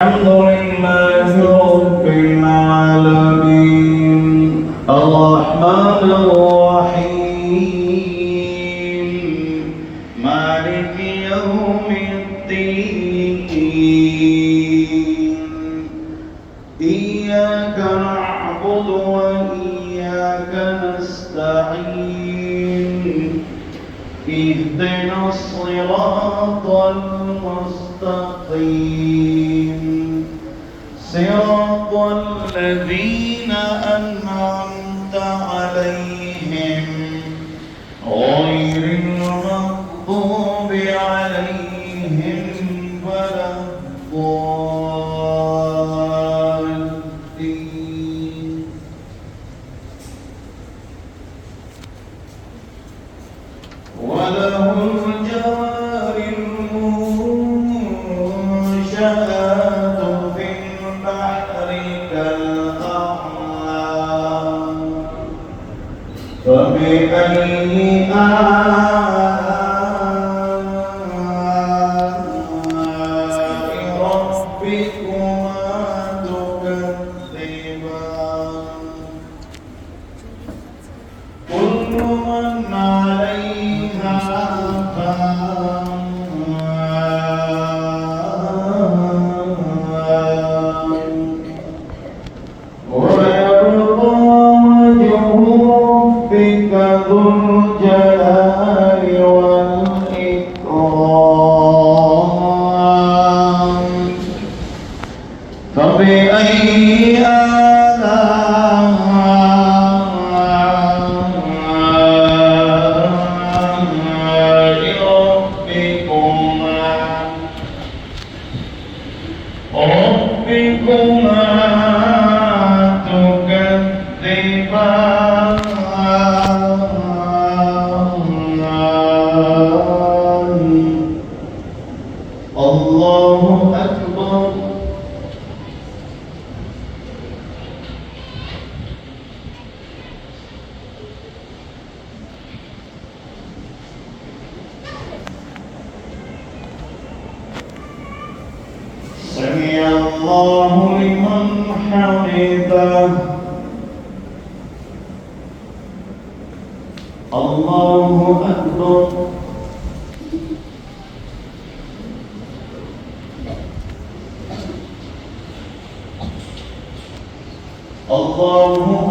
الحمد لله رب العالمين الرحمن الرحيم مالك يوم الدين إياك نعبد وإياك نستعين اهدنا الصراط المستقيم صراط الذين أنعمت عليهم غير المغضوب عليهم ولا الضالين وله الجوار المنشآت في البحر كالأعلام فبأي آلاء ربكما تكذبان كل من عليها فان ويبقى وجه ربك ذو الجلال والإكرام فبأي ربكما تكذبان الله أكبر سمع الله لمن حمده الله أكبر